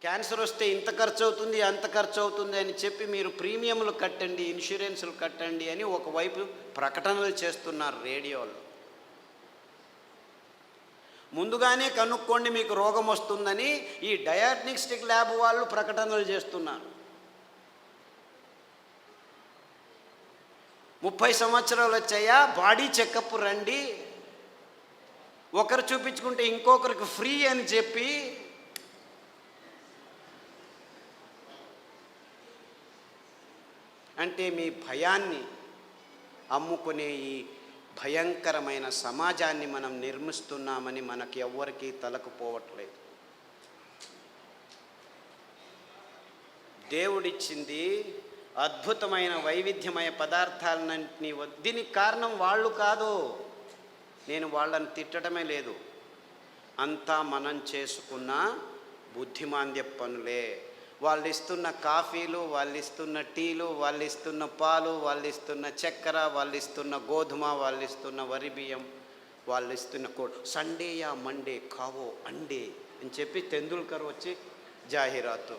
Cancer వస్తే ఇంత ఖర్చు అవుతుంది, అంత ఖర్చు అవుతుంది అని చెప్పి మీరు ప్రీమియంలు కట్టండి, ఇన్సూరెన్సులు కట్టండి అని ఒకవైపు ప్రకటనలు చేస్తున్నారు రేడియోలో. ముందుగానే కనుక్కోండి మీకు రోగం వస్తుందని ఈ డయాగ్నోస్టిక్ ల్యాబ్ వాళ్ళు ప్రకటనలు చేస్తున్నారు. 30 సంవత్సరాలు వచ్చాయా, బాడీ చెకప్ రండి, ఒకరు చూపించుకుంటే ఇంకొకరికి ఫ్రీ అని చెప్పి అంటే మీ భయాన్ని అమ్ముకునే ఈ భయంకరమైన సమాజాన్ని మనం నిర్మిస్తున్నామని మనకి ఎవ్వరికీ తలకుపోవట్లేదు. దేవుడిచ్చింది అద్భుతమైన వైవిధ్యమయ పదార్థాలన్నింటినీ. దీనికి కారణం వాళ్ళు కాదు, నేను వాళ్ళని తిట్టడమే లేదు, అంతా మనం చేసుకున్న బుద్ధిమాంద్య పనులే. వాళ్ళు ఇస్తున్న కాఫీలు, వాళ్ళు ఇస్తున్న టీలు, వాళ్ళు ఇస్తున్న పాలు, వాళ్ళు ఇస్తున్న చక్కెర, వాళ్ళు ఇస్తున్న గోధుమ, వాళ్ళు ఇస్తున్న వరి బియ్యం, వాళ్ళు ఇస్తున్న సండే యా మండే కావో అండే అని చెప్పి తెందుల్కర్ వచ్చి జాహీరాతు.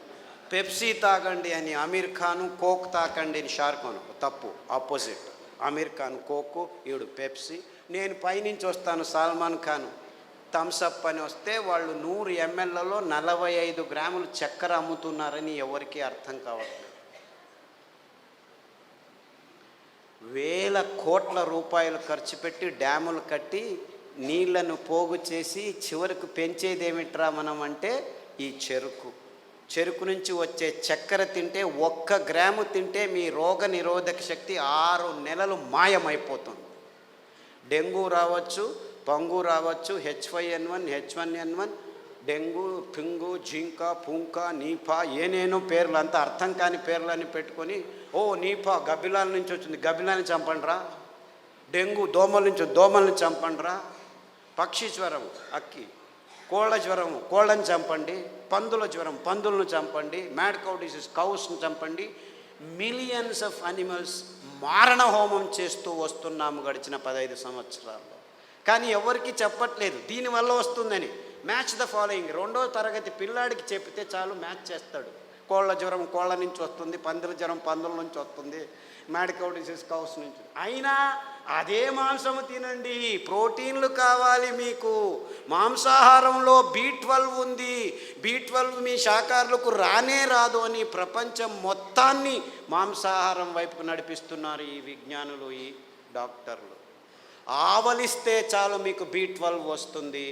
పెప్సీ తాగండి అని అమీర్ ఖాను, కోక్ తాకండి అని షారుఖ్ ఖాన్. తప్పు, ఆపోజిట్. అమీర్ ఖాన్ కోకు, ఈవిడు పెప్సీ. నేను పైనుంచి వస్తాను సల్మాన్ ఖాన్ థమ్సప్ అని వస్తే వాళ్ళు 100 mlలో 45 గ్రాములు చక్కెర అమ్ముతున్నారని ఎవరికీ అర్థం కావట్లేదు. వేల కోట్ల రూపాయలు ఖర్చు పెట్టి డ్యాములు కట్టి నీళ్లను పోగు చేసి చివరికి పెంచేది ఏమిట్రా మనం అంటే ఈ చెరుకు నుంచి వచ్చే చక్కెర తింటే 1 గ్రాము తింటే మీ రోగ నిరోధక శక్తి 6 నెలలు మాయమైపోతుంది. డెంగ్యూ రావచ్చు, పంగు రావచ్చు, H5N1, H1N1, డెంగ్యూ, పింగు, జింకా, పుంకా, నీపా, ఏనేనో పేర్లు, అంతా అర్థం కాని పేర్లని పెట్టుకొని నీపా గబ్బిలాల నుంచి వచ్చింది, గబ్బిలాన్ని చంపండిరా. డెంగ్యూ దోమల నుంచి, దోమల్ని చంపండిరా. పక్షి జ్వరం అక్కి, కోళ్ళ జ్వరం కోళ్ళని చంపండి, పందుల జ్వరం పందులను చంపండి, మ్యాడ్ కౌ డిసీజ్ కౌస్ని చంపండి. మిలియన్స్ ఆఫ్ అనిమల్స్ మారణ హోమం చేస్తూ వస్తున్నాము గడిచిన 15 సంవత్సరాల్లో. కానీ ఎవరికి చెప్పట్లేదు దీనివల్ల వస్తుందని. Match the following. 2వ తరగతి పిల్లాడికి చెప్తే చాలు మ్యాచ్ చేస్తాడు. కోళ్ళ జ్వరం కోళ్ళ నుంచి వస్తుంది, పందుల జ్వరం పందుల నుంచి వస్తుంది, మ్యాడ్ కౌ డిసీజ్ కౌస్ నుంచి. అయినా అదే మాంసము తినండి, ప్రోటీన్లు కావాలి మీకు. మాంసాహారంలో B12 ఉంది, B12 మీ శాకాహారులకు రానే రాదు అని ప్రపంచం మొత్తాన్ని మాంసాహారం వైపుకు నడిపిస్తున్నారు ఈ విజ్ఞానులు, ఈ డాక్టర్లు. ఆవలిస్తే చాలు మీకు B12 వస్తుంది.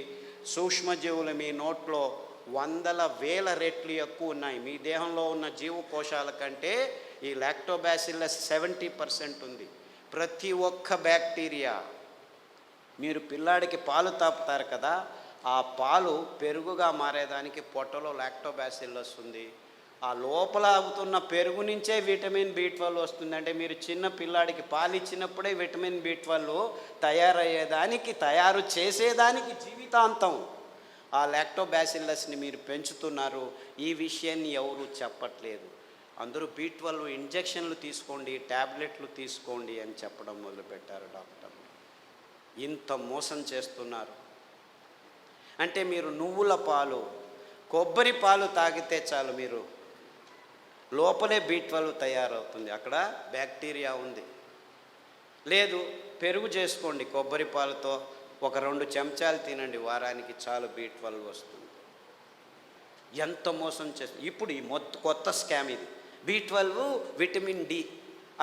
సూక్ష్మజీవులు మీ నోట్లో 100,000 రెట్లు ఎక్కువ ఉన్నాయి. మీ దేహంలో ఉన్న జీవకోశాల కంటే ఈ లాక్టోబాసిల్లస్ 70% ఉంది. ప్రతి ఒక్క బ్యాక్టీరియా, మీరు పిల్లాడికి పాలు తాపుతారు కదా, ఆ పాలు పెరుగుగా మారేదానికి పొట్టలో లాక్టోబాసిల్లస్ ఉంది. ఆ లోపల అవుతున్న పెరుగు నుంచే విటమిన్ B12 వస్తుంది. అంటే మీరు చిన్న పిల్లాడికి పాలు ఇచ్చినప్పుడే విటమిన్ B12 తయారయ్యేదానికి, తయారు చేసేదానికి జీవితాంతం ఆ లాక్టోబాసిల్లస్ని మీరు పెంచుతున్నారు. ఈ విషయాన్ని ఎవరు చెప్పట్లేదు. అందరూ B12 ఇంజెక్షన్లు తీసుకోండి, ట్యాబ్లెట్లు తీసుకోండి అని చెప్పడం మొదలుపెట్టారు డాక్టర్లు. ఇంత మోసం చేస్తున్నారు. అంటే మీరు నువ్వుల పాలు, కొబ్బరి పాలు తాగితే చాలు మీరు లోపలే B12 తయారవుతుంది, అక్కడ బ్యాక్టీరియా ఉంది. లేదు పెరుగు చేసుకోండి కొబ్బరి పాలతో, ఒక 2 చెంచాలు తినండి వారానికి, చాలు B12 వస్తుంది. ఎంత మోసం చేస్తుంది. ఇప్పుడు ఈ కొత్త స్కామ్ ఇది. B12 vitamin D.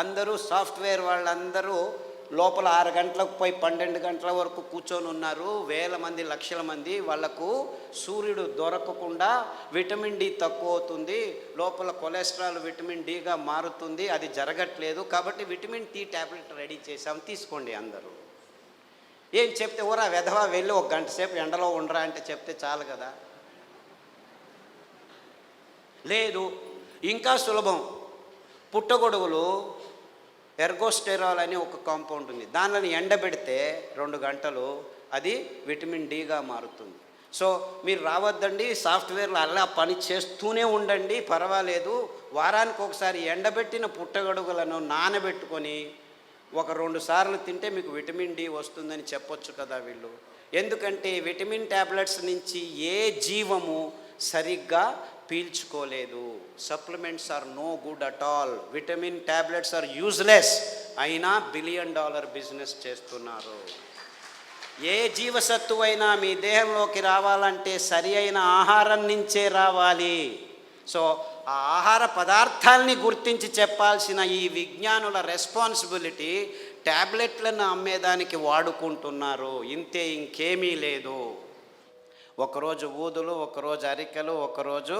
అందరూ సాఫ్ట్వేర్ వాళ్ళందరూ లోపల 6 గంటలకు పోయి 12 గంటల వరకు కూర్చొని ఉన్నారు. వేల మంది, లక్షల మంది. వాళ్లకు సూర్యుడు దొరకకుండా విటమిన్ D తక్కువ అవుతుంది, లోపల కొలెస్ట్రాల్ విటమిన్ Dగా మారుతుంది. అది జరగట్లేదు కాబట్టి విటమిన్ D ట్యాబ్లెట్ రెడీ చేసాం, తీసుకోండి అందరూ. ఏం చెప్తే ఓరా వెధవా వెళ్ళి 1 గంట సేపు ఎండలో ఉండరా అంటే చెప్తే చాలు కదా. లేదు ఇంకా సులభం. పుట్టగొడుగులు ఎర్గోస్టెరాల్ అని ఒక కాంపౌండ్ ఉంది, దానిని ఎండబెడితే 2 గంటలు అది విటమిన్ Dగా మారుతుంది. సో మీరు రావద్దండి, సాఫ్ట్వేర్లో అలా పని చేస్తూనే ఉండండి, పర్వాలేదు. వారానికి ఒకసారి ఎండబెట్టిన పుట్టగొడుగులను నానబెట్టుకొని 1-2 సార్లు తింటే మీకు విటమిన్ D వస్తుందని చెప్పొచ్చు కదా వీళ్ళు. ఎందుకంటే విటమిన్ ట్యాబ్లెట్స్ నుంచి ఏ జీవము సరిగ్గా పీల్చుకోలేదు. Supplements are no good at all. Vitamin tablets are useless. అయినా $1 బిలియన్ బిజినెస్ చేస్తున్నారు. ఏ జీవసత్తువు అయినా మీ దేహంలోకి రావాలంటే సరి అయిన ఆహారం నుంచే రావాలి. సో ఆ ఆహార పదార్థాలని గుర్తించి చెప్పాల్సిన ఈ విజ్ఞానుల రెస్పాన్సిబిలిటీ ట్యాబ్లెట్లను అమ్మేదానికి వాడుకుంటున్నారు. ఇంతే, ఇంకేమీ లేదు. ఒకరోజు ఊదులు, ఒకరోజు అరికెలు, ఒకరోజు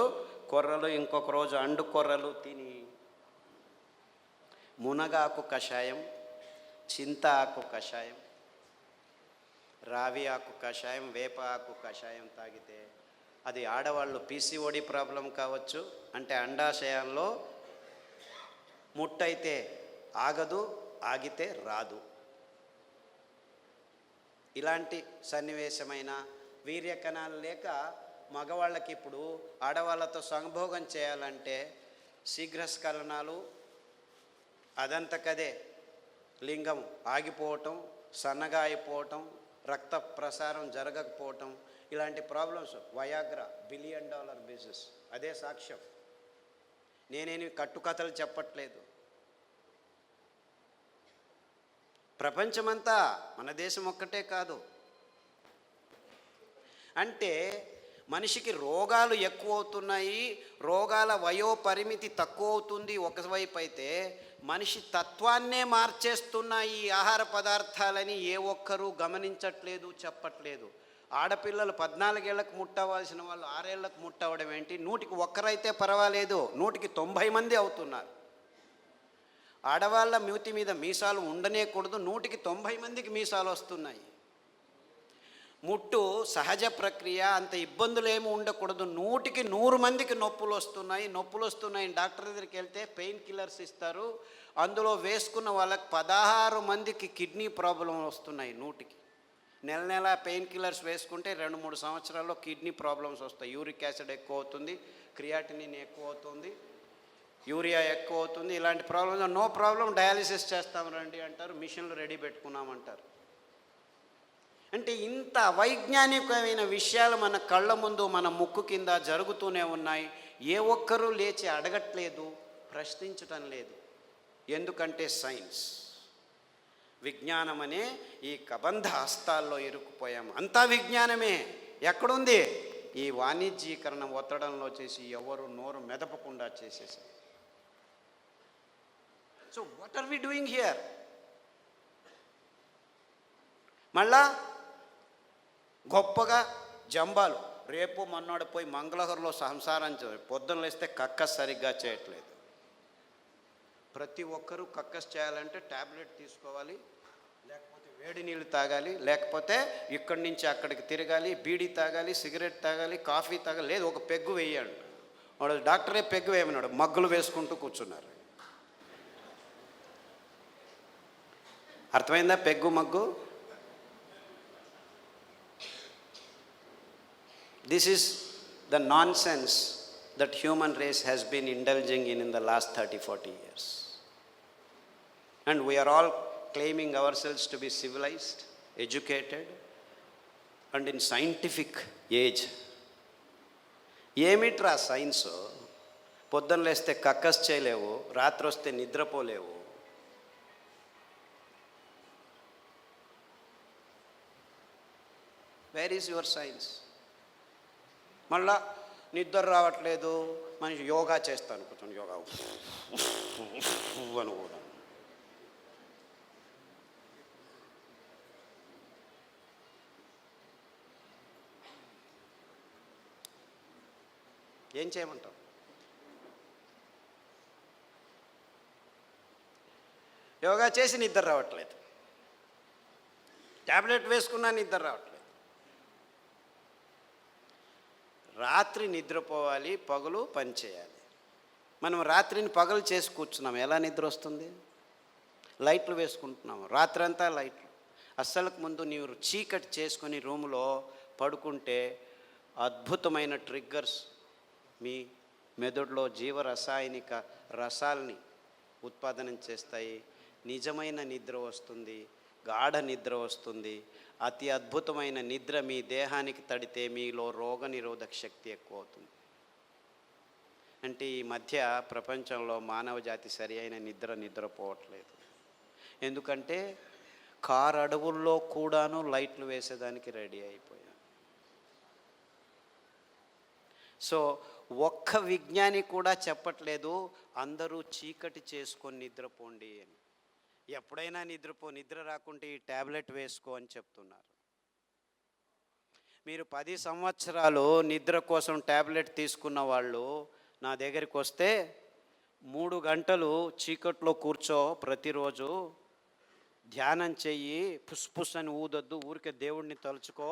కొర్రలు, ఇంకొక రోజు అండు కొర్రలు తిని మునగాకు కషాయం, చింత ఆకు కషాయం, రావి ఆకు కషాయం, వేప ఆకు కషాయం తాగితే అది ఆడవాళ్ళు పీసీఓడి ప్రాబ్లం కావచ్చు, అంటే అండాశయాల్లో ముట్టయితే ఆగదు, ఆగితే రాదు. ఇలాంటి సన్నివేశమైన వీర్యకణాలు లేక మగవాళ్ళకి ఇప్పుడు ఆడవాళ్ళతో సంభోగం చేయాలంటే శీఘ్రస్ఖలనాలు, అదంతకదే లింగం ఆగిపోవటం, సన్నగా అయిపోవటం, రక్త ప్రసారం జరగకపోవటం, ఇలాంటి ప్రాబ్లమ్స్. Viagra $1 billion business. అదే సాక్ష్యం. నేనేమి కట్టుకథలు చెప్పట్లేదు. ప్రపంచమంతా, మన దేశం ఒక్కటే కాదు. అంటే మనిషికి రోగాలు ఎక్కువ అవుతున్నాయి, రోగాల వయోపరిమితి తక్కువ అవుతుంది ఒకవైపు అయితే, మనిషి తత్వాన్నే మార్చేస్తున్నాయి ఈ ఆహార పదార్థాలని ఏ ఒక్కరూ గమనించట్లేదు, చెప్పట్లేదు. ఆడపిల్లలు 14 ఏళ్లకు ముట్టవలసిన వాళ్ళు 6 ఏళ్లకు ముట్టవడం ఏంటి? 100కి 1 పర్వాలేదు, 100కి 90 మంది అవుతున్నారు. ఆడవాళ్ళ మూతి మీద మీసాలు ఉండనేకూడదు, 100కి 90 మందికి మీసాలు వస్తున్నాయి. ముట్టు సహజ ప్రక్రియ, అంత ఇబ్బందులు ఏమి ఉండకూడదు, 100కి 100 మందికి నొప్పులు వస్తున్నాయి. డాక్టర్ దగ్గరికి వెళ్తే పెయిన్ కిల్లర్స్ ఇస్తారు, అందులో వేసుకున్న వాళ్ళకి 16 మందికి కిడ్నీ ప్రాబ్లం వస్తున్నాయి. 100కి నెల పెయిన్ కిల్లర్స్ వేసుకుంటే 2-3 సంవత్సరాల్లో కిడ్నీ ప్రాబ్లమ్స్ వస్తాయి. యూరిక్ యాసిడ్ ఎక్కువ అవుతుంది, క్రియాటినిన్ ఎక్కువ అవుతుంది, యూరియా ఎక్కువ అవుతుంది. ఇలాంటి ప్రాబ్లమ్స్ నో ప్రాబ్లం, డయాలిసిస్ చేస్తాం రండి అంటారు, మిషన్లు రెడీ పెట్టుకున్నామంటారు. అంటే ఇంత అవైజ్ఞానికమైన విషయాలు మన కళ్ళ ముందు, మన ముక్కు కింద జరుగుతూనే ఉన్నాయి. ఏ ఒక్కరూ లేచి అడగట్లేదు, ప్రశ్నించటం లేదు. ఎందుకంటే సైన్స్, విజ్ఞానం అనే ఈ కబంధ హస్తాల్లో ఇరుక్కుపోయాము. అంతా విజ్ఞానమే. ఎక్కడుంది? ఈ వాణిజ్యీకరణ ఒత్తడంలో చేసి ఎవరు నోరు మెదపకుండా చేసేసారు. So what are we doing here? మళ్ళా గొప్పగా జంబాలు, రేపు మన్నాడు పోయి మంగళహరులో సంసారం పొద్దున్న లేస్తే కక్కస్ సరిగ్గా చేయట్లేదు. ప్రతి ఒక్కరూ కక్కస్ చేయాలంటే ట్యాబ్లెట్ తీసుకోవాలి, లేకపోతే వేడి నీళ్ళు తాగాలి, లేకపోతే ఇక్కడి నుంచి అక్కడికి తిరగాలి, బీడీ తాగాలి, సిగరెట్ తాగాలి, కాఫీ తాగాలి, లేదు ఒక పెగ్గు వేయాలి. వాడు డాక్టరే పెగ్గు వేయమన్నాడు, మగ్గులు వేసుకుంటూ కూర్చున్నారు. అర్థమైందా peg mug? This is the nonsense that human race has been indulging in the last 30-40 years. And we are all claiming ourselves to be civilized, educated, and in scientific age. ఏమిట్రా science? పొద్దున్న లేస్తే కక్కస్ చేయలేవు, రాత్రి వస్తే నిద్రపోలేవు. Where is your science? మళ్ళా నిద్ర రావట్లేదు, మనిషి యోగా చేస్తాను, కూర్చొని యోగా అని కూడా. ఏం చేయమంటాం? యోగా చేసి నిద్ర రావట్లేదు, ట్యాబ్లెట్ వేసుకున్నా నిద్ర రావట్లేదు. రాత్రి నిద్రపోవాలి, పగలు పని చేయాలి. మనం రాత్రిని పగలు చేసి కూర్చున్నాం, ఎలా నిద్ర వస్తుంది? లైట్లు వేసుకుంటున్నాము, రాత్రంతా లైట్లు. అస్సలకు ముందు నీవు చీకటి చేసుకొని రూములో పడుకుంటే అద్భుతమైన ట్రిగ్గర్స్ మీ మెదడులో జీవరసాయనిక రసాల్ని ఉత్పాదనం చేస్తాయి. నిజమైన నిద్ర వస్తుంది, గాఢ నిద్ర వస్తుంది. అతి అద్భుతమైన నిద్ర మీ దేహానికి తడితే మీలో రోగనిరోధక శక్తి ఎక్కువ అవుతుంది. అంటే ఈ మధ్య ప్రపంచంలో మానవ జాతి సరి అయిన నిద్రపోవట్లేదు. ఎందుకంటే కారు అడవుల్లో కూడాను లైట్లు వేసేదానికి రెడీ అయిపోయాం. సో ఒక్క విజ్ఞాని కూడా చెప్పట్లేదు అందరూ చీకటి చేసుకొని నిద్రపోండి అని. ఎప్పుడైనా నిద్ర రాకుంటే ఈ ట్యాబ్లెట్ వేసుకో అని చెప్తున్నారు. మీరు 10 సంవత్సరాలు నిద్ర కోసం ట్యాబ్లెట్ తీసుకున్న వాళ్ళు నా దగ్గరికి వస్తే 3 గంటలు చీకట్లో కూర్చో, ప్రతిరోజు ధ్యానం చెయ్యి, పుస్ అని ఊదొద్దు, ఊరికే దేవుడిని తలుచుకో.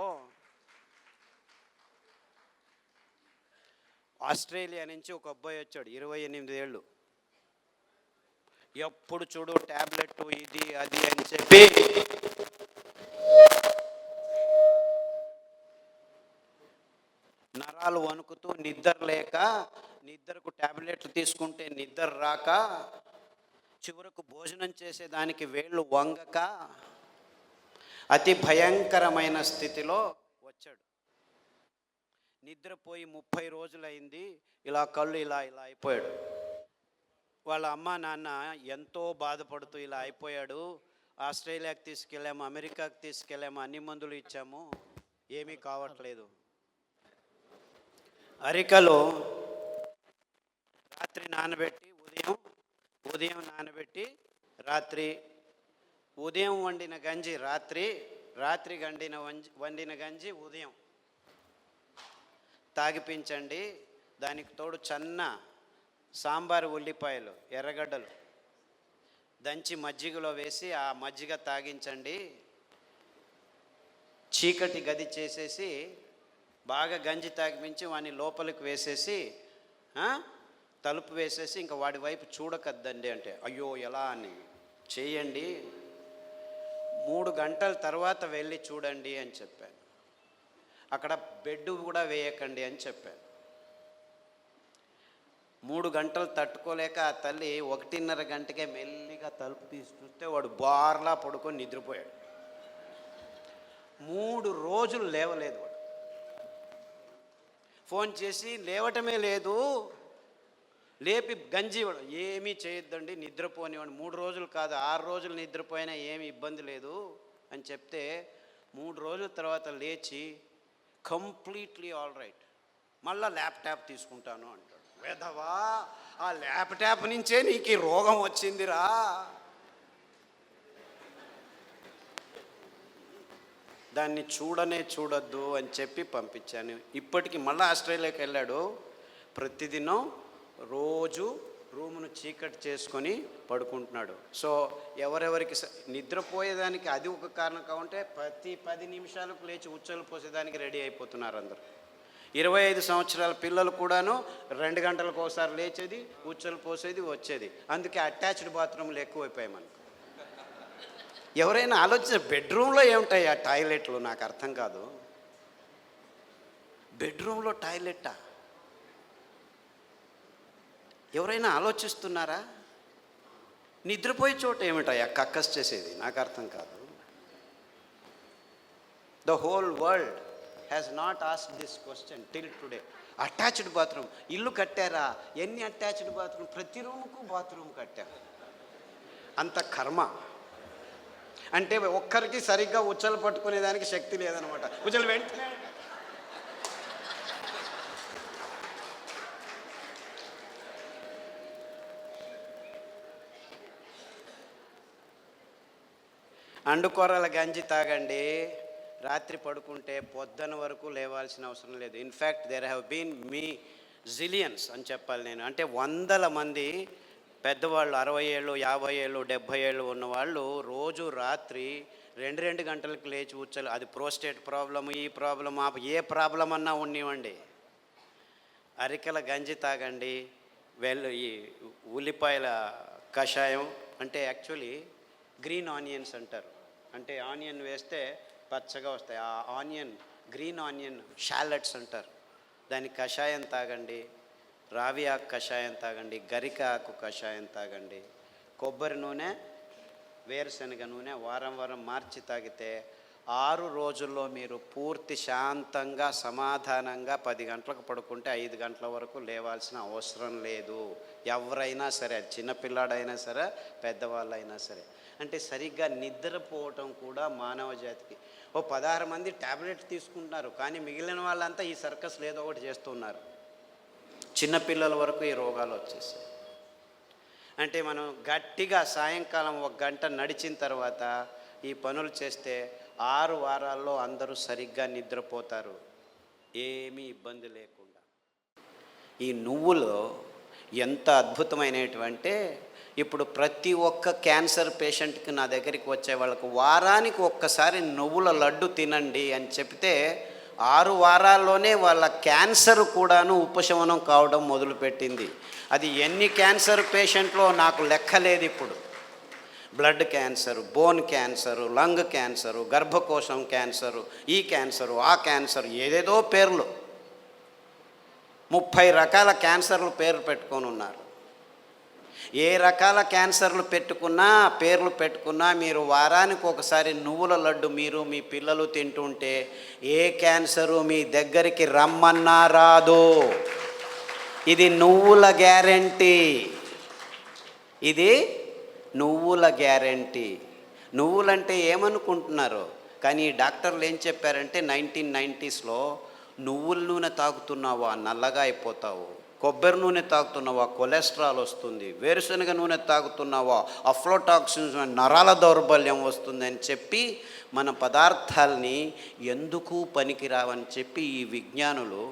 ఆస్ట్రేలియా నుంచి ఒక అబ్బాయి వచ్చాడు, 28 ఏళ్ళు. ఎప్పుడు చూడు ట్యాబ్లెట్ ఇది అది అని చెప్పి నరాలు వణుకుతూ నిద్ర లేక, నిద్రకు ట్యాబ్లెట్లు తీసుకుంటే నిద్ర రాక, చివరకు భోజనం చేసేదానికి వేళ్ళు వంగక అతి భయంకరమైన స్థితిలో వచ్చాడు. నిద్రపోయి 30 రోజులైంది. ఇలా కళ్ళు ఇలా అయిపోయాడు. వాళ్ళ అమ్మ నాన్న ఎంతో బాధపడుతూ ఇలా అయిపోయాడు, ఆస్ట్రేలియాకి తీసుకెళ్ళాము, అమెరికాకి తీసుకెళ్ళాము, అన్ని మందులు ఇచ్చాము, ఏమీ కావట్లేదు. అరికలో రాత్రి నానబెట్టి ఉదయం నానబెట్టి రాత్రి, ఉదయం వండిన గంజి రాత్రి వండిన గంజి ఉదయం తాగిపించండి. దానికి తోడు చన్న సాంబారు ఉల్లిపాయలు, ఎర్రగడ్డలు దంచి మజ్జిగలో వేసి ఆ మజ్జిగ తాగించండి. చీకటి గది చేసేసి బాగా గంజి తాగిపించి వాడిని లోపలికి వేసేసి తలుపు వేసేసి ఇంకా వాడి వైపు చూడకద్దండి అంటే, అయ్యో ఎలా అని చేయండి, 3 గంటల తర్వాత వెళ్ళి చూడండి అని చెప్పాను. అక్కడ బెడ్ కూడా వేయకండి అని చెప్పాను. 3 గంటలు తట్టుకోలేక ఆ తల్లి 1:30 గంటకే మెల్లిగా తలుపు తీసి చూస్తే వాడు బార్లా పడుకొని నిద్రపోయాడు. 3 రోజులు లేవలేదు వాడు. ఫోన్ చేసి లేవటమే లేదు, లేపి గంజి ఏమీ చేయొద్దండి, నిద్రపోనివాడు, 3 రోజులు కాదు 6 రోజులు నిద్రపోయినా ఏమి ఇబ్బంది లేదు అని చెప్తే 3 రోజుల తర్వాత లేచి కంప్లీట్లీ ఆల్ రైట్, మళ్ళీ ల్యాప్టాప్ తీసుకుంటాను అంటాడు. వేధవా, ఆ ల్యాప్టాప్ నుంచే నీకు ఈ రోగం వచ్చిందిరా. దాన్ని చూడొద్దు అని చెప్పి పంపించాను. ఇప్పటికి మళ్ళీ ఆస్ట్రేలియాకి వెళ్ళాడు. ప్రతిదినం రోజు రూమును చీకటి చేసుకొని పడుకుంటున్నాడు. సో ఎవరెవరికి నిద్రపోయేదానికి అది ఒక కారణం కావంటే ప్రతి 10 నిమిషాలకు లేచి ఉచ్చలు పోసేదానికి రెడీ అయిపోతున్నారు అందరూ. 25 సంవత్సరాల పిల్లలు కూడాను 2 గంటలకు ఒకసారి లేచేది, ఉచ్చలు పోసేది, వచ్చేది. అందుకే అటాచ్డ్ బాత్రూమ్లు ఎక్కువైపోయాయి మనకు. ఎవరైనా ఆలోచించ, బెడ్రూమ్లో ఏముంటాయి ఆ టాయిలెట్లు? నాకు అర్థం కాదు. బెడ్రూమ్లో టాయిలెట్టా? ఎవరైనా ఆలోచిస్తున్నారా? నిద్రపోయే చోట ఏమిటాయా కక్కస్ చేసేది? నాకు అర్థం కాదు. The whole world has not asked this question till today. Attached bathroom ఇల్లు కట్టారా? ఎన్ని అటాచ్డ్ బాత్రూమ్? ప్రతి రూముకు బాత్రూమ్ కట్టారు. అంత కర్మ. అంటే ఒక్కరికి సరిగ్గా ఉచ్చలు పట్టుకునేదానికి శక్తి లేదనమాట. ఉచ్చలు వెంటనే అండుకొర్రల గంజి తాగండి, రాత్రి పడుకుంటే పొద్దున వరకు లేవాల్సిన అవసరం లేదు. In fact there have been zillions అని చెప్పాలి నేను. అంటే 100 మంది పెద్దవాళ్ళు, 60 ఏళ్ళు 50 ఏళ్ళు 70 ఏళ్ళు ఉన్నవాళ్ళు రోజు రాత్రి 2 గంటలకు లేచి ఉచ్చలు, అది ప్రోస్టేట్ ప్రాబ్లము, ఈ ప్రాబ్లమ్, ఏ ప్రాబ్లం అన్నా ఉన్నివ్వండి, అరికల గంజి తాగండి. ఈ ఉల్లిపాయల కషాయం, అంటే యాక్చువల్లీ గ్రీన్ ఆనియన్స్ అంటారు. అంటే ఆనియన్ వేస్తే పచ్చగా వస్తాయి. ఆ ఆనియన్, గ్రీన్ ఆనియన్ షాలెట్స్ అంటారు. దాని కషాయం తాగండి, రావి ఆకు కషాయం తాగండి, గరిక ఆకు కషాయం తాగండి, కొబ్బరి నూనె, వేరుశనగ నూనె వారం మార్చి తాగితే 6 రోజుల్లో మీరు పూర్తి శాంతంగా సమాధానంగా 10 గంటలకు పడుకుంటే 5 గంటల వరకు లేవాల్సిన అవసరం లేదు. ఎవరైనా సరే, అది చిన్నపిల్లాడైనా సరే, పెద్దవాళ్ళైనా సరే. అంటే సరిగ్గా నిద్రపోవటం కూడా మానవ జాతికి. 16 మంది ట్యాబ్లెట్ తీసుకుంటున్నారు, కానీ మిగిలిన వాళ్ళంతా ఈ సర్కస్లు ఏదో ఒకటి చేస్తున్నారు. చిన్నపిల్లల వరకు ఈ రోగాలు వచ్చేసాయి. అంటే మనం గట్టిగా సాయంకాలం 1 గంట నడిచిన తర్వాత ఈ పనులు చేస్తే 6 వారాల్లో అందరూ సరిగ్గా నిద్రపోతారు, ఏమీ ఇబ్బంది లేకుండా. ఈ నువ్వులు ఎంత అద్భుతమైనటువంటి, ఇప్పుడు ప్రతి ఒక్క క్యాన్సర్ పేషెంట్కి నా దగ్గరికి వచ్చే వాళ్ళకు వారానికి ఒక్కసారి నువ్వుల లడ్డు తినండి అని చెప్తే 6 వారాల్లోనే వాళ్ళ క్యాన్సర్ కూడాను ఉపశమనం కావడం మొదలుపెట్టింది. అది ఎన్ని క్యాన్సర్ పేషెంట్లో నాకు లెక్కలేదు. ఇప్పుడు blood cancer, bone cancer, lung cancer, గర్భకోశం క్యాన్సరు, ఈ క్యాన్సరు, ఆ క్యాన్సరు, ఏదేదో పేర్లు, 30 రకాల క్యాన్సర్లు పేర్లు పెట్టుకొని ఉన్నారు. ఏ రకాల క్యాన్సర్లు పేర్లు పెట్టుకున్నా మీరు వారానికి ఒకసారి నువ్వుల లడ్డు మీరు మీ పిల్లలు తింటుంటే ఏ క్యాన్సరు మీ దగ్గరికి రమ్మన్నా రాదు. ఇది నువ్వుల గ్యారెంటీ. ఇది నువ్వుల గ్యారెంటీ. నువ్వులంటే ఏమనుకుంటున్నారు? కానీ డాక్టర్లు ఏం చెప్పారంటే 1990స్లో నువ్వుల నూనె తాగుతున్నావా నల్లగా అయిపోతావు, కొబ్బరి నూనె తాగుతున్నావా కొలెస్ట్రాల్ వస్తుంది, వేరుశనగ నూనె తాగుతున్నావా అఫ్లోటాక్సిన్స్ నరాల దౌర్బల్యం వస్తుంది అని చెప్పి మన పదార్థాలని ఎందుకు పనికిరావని చెప్పి ఈ విజ్ఞానులు,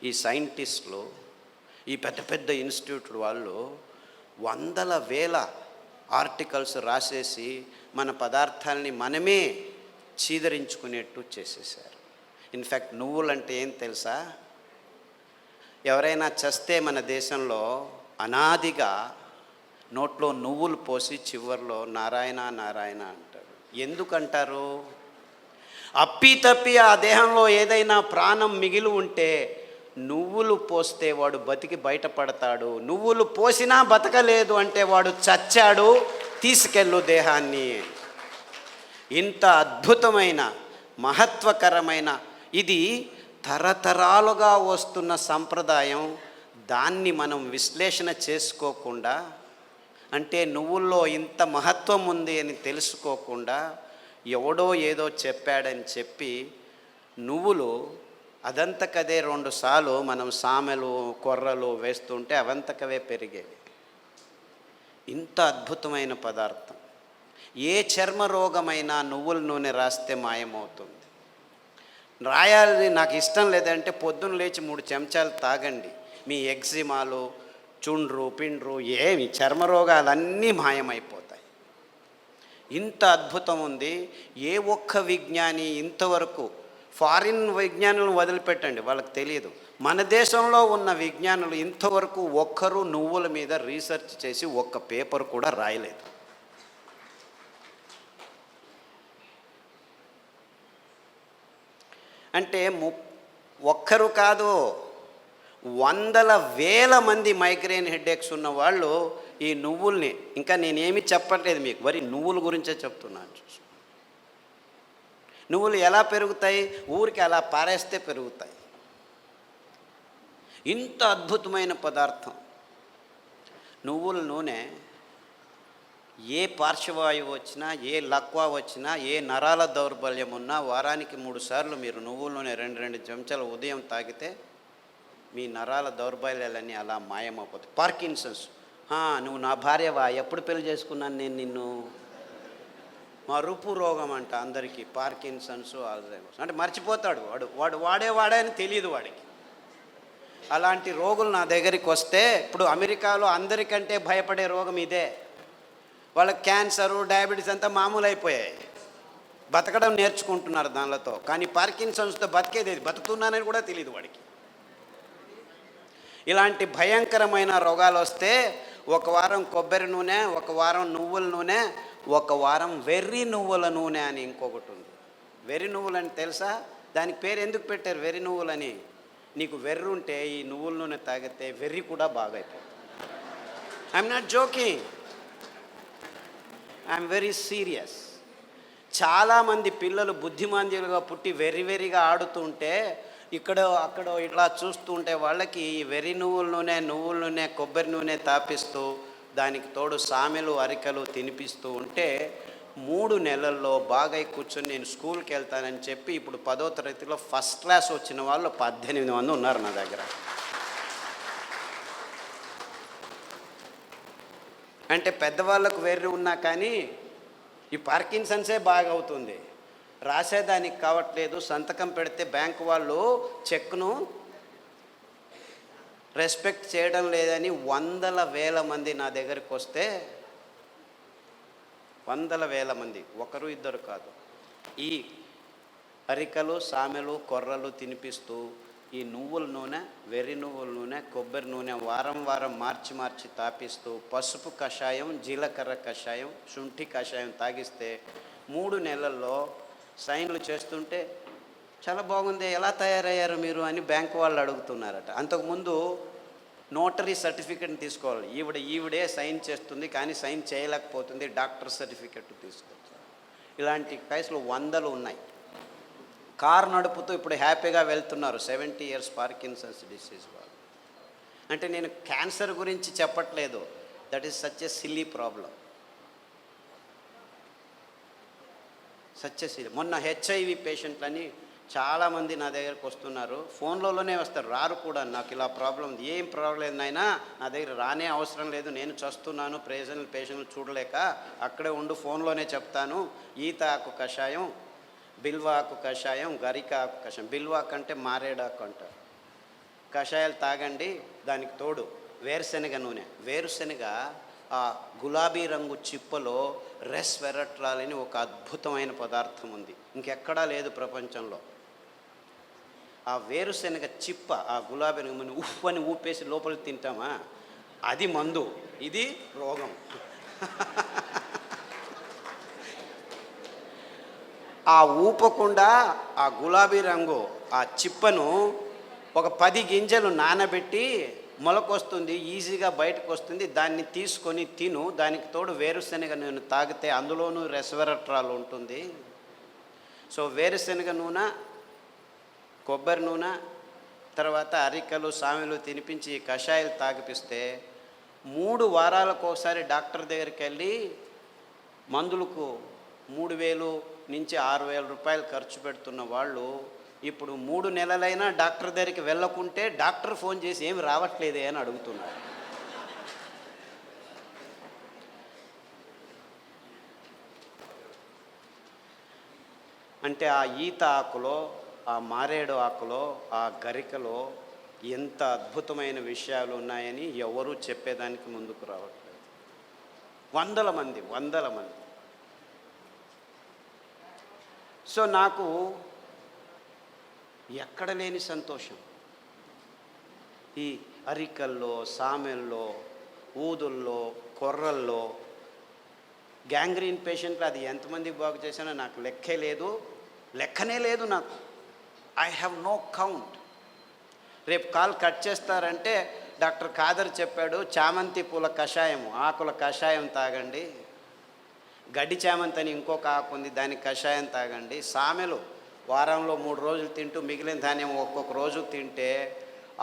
ఈ సైంటిస్టులు, ఈ పెద్ద పెద్ద ఇన్స్టిట్యూట్ వాళ్ళు వందల వేల ఆర్టికల్స్ రాసేసి మన పదార్థాలని మనమే చీదరించుకునేట్టు చేసేసారు. ఇన్ఫ్యాక్ట్ నువ్వులంటే ఏం తెలుసా? ఎవరైనా చస్తే మన దేశంలో అనాదిగా నోట్లో నువ్వులు పోసి చివర్లో నారాయణ నారాయణ అంటారు. ఎందుకంటారు? అప్పి ఆ దేహంలో ఏదైనా ప్రాణం మిగిలి ఉంటే నువ్వులు పోస్తే వాడు బతికి బయటపడతాడు, నువ్వులు పోసినా బతకలేదు అంటే వాడు చచ్చాడు, తీసుకెళ్ళు దేహాన్ని. ఇంత అద్భుతమైన మహత్వకరమైన ఇది తరతరాలుగా వస్తున్న సంప్రదాయం. దాన్ని మనం విశ్లేషణ చేసుకోకుండా, అంటే నువ్వుల్లో ఇంత మహత్వం ఉంది అని తెలుసుకోకుండా ఎవడో ఏదో చెప్పాడని చెప్పి నువ్వులు అదంతకదే 2 సార్లు మనం సామెలు కొర్రలు వేస్తుంటే అవంతకవే పెరిగేవి. ఇంత అద్భుతమైన పదార్థం. ఏ చర్మ రోగమైనా నువ్వుల నూనె రాస్తే మాయమవుతుంది. రాయాలి నాకు ఇష్టం లేదంటే పొద్దున్న లేచి 3 చెంచాలు తాగండి, మీ ఎగ్జిమాలు, చుండ్రు పిండ్రు ఏమి చర్మ రోగాలన్నీ మాయమైపోతాయి. ఇంత అద్భుతం ఉంది. ఏ ఒక్క విజ్ఞాని ఇంతవరకు, ఫారిన్ విజ్ఞానులను వదిలిపెట్టండి, వాళ్ళకి తెలియదు, మన దేశంలో ఉన్న విజ్ఞానులు ఇంతవరకు ఒక్కరు నువ్వుల మీద రీసెర్చ్ చేసి ఒక్క పేపర్ కూడా రాయలేదు. అంటే ఒక్కరు కాదు, వందల వేల మంది మైగ్రేన్ హెడేక్స్ ఉన్న వాళ్ళు ఈ నువ్వుల్ని, ఇంకా నేనేమి చెప్పట్లేదు మీకు, వరి నువ్వుల గురించే చెప్తున్నాను. నువ్వులు ఎలా పెరుగుతాయి? ఊరికి అలా పారేస్తే పెరుగుతాయి. ఇంత అద్భుతమైన పదార్థం నువ్వుల నూనె. ఏ పార్శ్వవాయువు వచ్చినా, ఏ లక్వా వచ్చినా, ఏ నరాల దౌర్బల్యం ఉన్నా వారానికి 3 సార్లు మీరు నువ్వుల నూనె 2 చెంచాలు ఉదయం తాగితే మీ నరాల దౌర్బల్యాలన్నీ అలా మాయమైపోతాయి. పార్కిన్సన్స్, నువ్వు నా భార్యవా, ఎప్పుడు పెళ్లి చేసుకున్నాను నేను నిన్ను, మరుపు రోగం అంట అందరికీ, పార్కిన్సన్స్, ఆల్జైమర్స్. అంటే మర్చిపోతాడు వాడు వాడే అని తెలియదు వాడికి. అలాంటి రోగులు నా దగ్గరికి వస్తే, ఇప్పుడు అమెరికాలో అందరికంటే భయపడే రోగం ఇదే. వాళ్ళకి క్యాన్సరు, డయాబెటీస్ అంతా మామూలు అయిపోయాయి, బతకడం నేర్చుకుంటున్నారు దానిలతో. కానీ పార్కిన్సన్స్తో బతికేది, బతుకుతున్నానని కూడా తెలియదు వాడికి. ఇలాంటి భయంకరమైన రోగాలు వస్తే 1 వారం కొబ్బరి నూనె, 1 వారం నువ్వుల నూనె, 1 వారం వెర్రి నువ్వుల నూనె అని ఇంకొకటి ఉంది. వెర్రి నువ్వులు అని తెలుసా? దానికి పేరు ఎందుకు పెట్టారు వెర్రి నువ్వులని? నీకు వెర్రి ఉంటే ఈ నువ్వుల నూనె తాగితే వెర్రి కూడా బాగైపోతుంది. I'm not joking, I'm very serious. చాలామంది పిల్లలు బుద్ధిమాంద్యులుగా పుట్టి వెర్రిగా ఆడుతుంటే ఇక్కడ అక్కడ ఇట్లా చూస్తుంటే వాళ్ళకి వెర్రి నువ్వుల నూనె కొబ్బరి నూనె తాపిస్తూ దానికి తోడు సామెలు అరికలు తినిపిస్తూ ఉంటే 3 నెలల్లో బాగా కూర్చొని నేను స్కూల్కి వెళ్తానని చెప్పి ఇప్పుడు 10వ తరగతిలో ఫస్ట్ క్లాస్ వచ్చిన వాళ్ళు 18 మంది ఉన్నారు నా దగ్గర. అంటే పెద్దవాళ్ళకు వెర్రి ఉన్నా కానీ ఈ పార్కిన్సన్సే బాగా అవుతుంది, రాసేదానికి కావట్లేదు. సంతకం పెడితే బ్యాంకు వాళ్ళు చెక్ను రెస్పెక్ట్ చేయడం లేదని 100,000 మంది నా దగ్గరికి వస్తే 100,000 మంది, ఒకరు ఇద్దరు కాదు, ఈ అరికలు సామెలు కొర్రలు తినిపిస్తూ ఈ నువ్వుల నూనె వెర్రి నువ్వుల నూనె కొబ్బరి నూనె వారం మార్చి తాపిస్తూ పసుపు కషాయం జీలకర్ర కషాయం శుంఠి కషాయం తాగిస్తే 3 నెలల్లో సైన్లు చేస్తుంటే చాలా బాగుంది, ఎలా తయారయ్యారు మీరు అని బ్యాంకు వాళ్ళు అడుగుతున్నారట. అంతకుముందు నోటరీ సర్టిఫికెట్ని తీసుకోవాలి, ఈవిడే సైన్ చేస్తుంది కానీ సైన్ చేయలేకపోతుంది, డాక్టర్ సర్టిఫికెట్ తీసుకోవచ్చు. ఇలాంటి కేసులు 100 ఉన్నాయి. కారు నడుపుతూ ఇప్పుడు హ్యాపీగా వెళ్తున్నారు 70 years పార్కిన్సన్స్ డిసీజ్ వాళ్ళు. అంటే నేను క్యాన్సర్ గురించి చెప్పట్లేదు, that is such a silly problem, such a silly. మొన్న HIV పేషెంట్లని చాలామంది నా దగ్గరకు వస్తున్నారు, ఫోన్లోనే వస్తారు, రారు కూడా. నాకు ఇలా ప్రాబ్లం ఉంది, ఏం ప్రాబ్లం లేదు నాయనా, నా దగ్గర రానే అవసరం లేదు, నేను చస్తున్నాను పేషెంట్లు చూడలేక, అక్కడే ఉండు ఫోన్లోనే చెప్తాను. ఈత ఆకు కషాయం, బిల్వాకు కషాయం, గరిక ఆకు కషాయం, బిల్వాకు అంటే మారేడాకు అంటారు, కషాయాలు తాగండి. దానికి తోడు వేరుశనగ నూనె, వేరుశనగ ఆ గులాబీ రంగు చిప్పలో రెస్వెరట్రాల్ అని ఒక అద్భుతమైన పదార్థం ఉంది, ఇంకెక్కడా లేదు ప్రపంచంలో. ఆ వేరుశనగ చిప్ప ఆ గులాబీ రంగు ఉఫ్ అని ఊపేసి లోపలికి తింటామా, అది మందు, ఇది రోగం. ఆ ఊపకుండా ఆ గులాబీ రంగు ఆ చిప్పను ఒక 10 గింజలు నానబెట్టి మొలకొస్తుంది, ఈజీగా బయటకు వస్తుంది, దాన్ని తీసుకొని తిను. దానికి తోడు వేరుశనగ నూనె తాగితే అందులోనూ రెస్వెరట్రాల్ ఉంటుంది. సో వేరుశనగ నూనె కొబ్బరి నూనె తర్వాత అరికలు సామెలు తినిపించి కషాయాలు తాగిపిస్తే 3 వారాలకు ఒకసారి డాక్టర్ దగ్గరికి వెళ్ళి మందులకు 3,000 నుంచి 6,000 రూపాయలు ఖర్చు పెడుతున్న వాళ్ళు ఇప్పుడు 3 నెలలైనా డాక్టర్ దగ్గరికి వెళ్ళకుంటే డాక్టర్ ఫోన్ చేసి ఏమి రావట్లేదే అని అడుగుతున్నారు. అంటే ఆ ఈత ఆకులో ఆ మారేడు ఆకులో ఆ గరికలో ఎంత అద్భుతమైన విషయాలు ఉన్నాయని ఎవరూ చెప్పేదానికి ముందుకు రావట్లేదు. 100 మంది. సో నాకు ఎక్కడ లేని సంతోషం, ఈ అరికల్లో సామెల్లో ఊదుల్లో కొర్రల్లో గ్యాంగ్రీన్ పేషెంట్లు అది ఎంతమందికి బాగు చేశానో నాకు లెక్కనే లేదు నాకు. I have no count. రేపు కాల్ కట్ చేస్తారంటే డాక్టర్ ఖాదర్ చెప్పాడు చామంతి పూల కషాయం ఆకుల కషాయం తాగండి, గడ్డి చామంతి అని ఇంకొక ఆకు ఉంది దానికి కషాయం తాగండి, సామెలు వారంలో 3 రోజులు తింటూ మిగిలిన ధాన్యం ఒక్కొక్క రోజు తింటే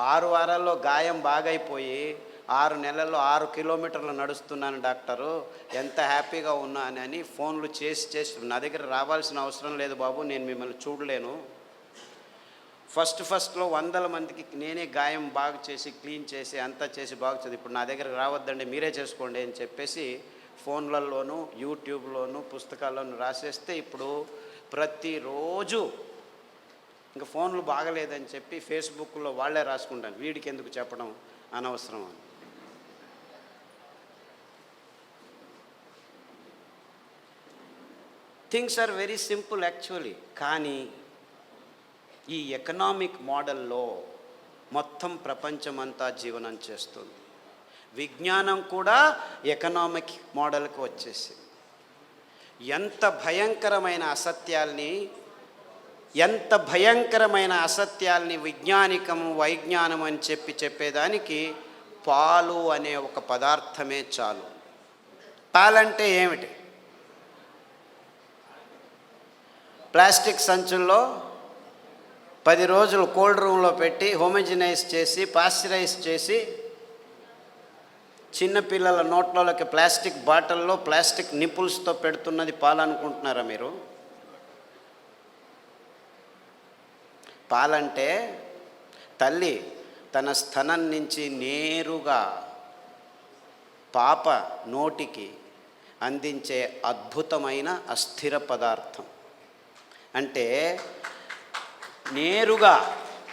6 వారాల్లో గాయం బాగైపోయి 6 నెలల్లో 6 కిలోమీటర్లు నడుస్తున్నాను డాక్టరు, ఎంత హ్యాపీగా ఉన్నానని ఫోన్లు చేసి నా దగ్గర రావాల్సిన అవసరం లేదు బాబు, నేను మిమ్మల్ని చూడలేను. ఫస్ట్లో 100 మందికి నేనే గాయం బాగు చేసి క్లీన్ చేసి అంతా చేసి బాగు చేసి ఇప్పుడు నా దగ్గరకు రావద్దండి మీరే చేసుకోండి అని చెప్పేసి ఫోన్లలోనూ యూట్యూబ్లోనూ పుస్తకాల్లోనూ రాసేస్తే ఇప్పుడు ప్రతిరోజు ఇంకా ఫోన్లు బాగలేదని చెప్పి ఫేస్బుక్లో వాళ్ళే రాసుకుంటాను, వీడికి ఎందుకు చెప్పడం అనవసరం అని. Things are very simple actually, కానీ ఈ ఎకనామిక్ మోడల్లో మొత్తం ప్రపంచమంతా జీవనం చేస్తుంది. విజ్ఞానం కూడా ఎకనామిక్ మోడల్కి వచ్చేసింది. ఎంత భయంకరమైన అసత్యాల్ని విజ్ఞానికము వైజ్ఞానం అని చెప్పేదానికి పాలు అనే ఒక పదార్థమే చాలు. పాలంటే ఏమిటి? ప్లాస్టిక్ సంచుల్లో 10 రోజులు కోల్డ్ రూమ్లో పెట్టి హోమోజినైజ్ చేసి పాశ్చరైజ్ చేసి చిన్నపిల్లల నోట్లలోకి ప్లాస్టిక్ బాటిల్లో ప్లాస్టిక్ నిపుల్స్తో పెడుతున్నది పాలనుకుంటున్నారా మీరు? పాలంటే తల్లి తన స్తనం నుంచి నేరుగా పాప నోటికి అందించే అద్భుతమైన అస్థిర పదార్థం. అంటే నేరుగా,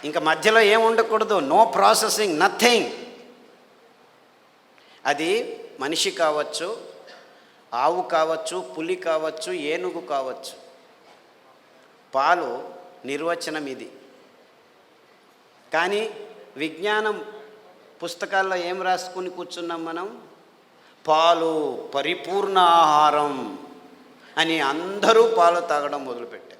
ఇంకా మధ్యలో ఏం ఉండకూడదు, నో ప్రాసెసింగ్, నథింగ్. అది మనిషి కావచ్చు, ఆవు కావచ్చు, పులి కావచ్చు, ఏనుగు కావచ్చు. పాలు నిర్వచనం ఇది. కానీ విజ్ఞానం పుస్తకాల్లో ఏం రాసుకుని కూర్చున్నాం మనం? పాలు పరిపూర్ణ ఆహారం అని అందరూ పాలు తాగడం మొదలుపెట్టారు.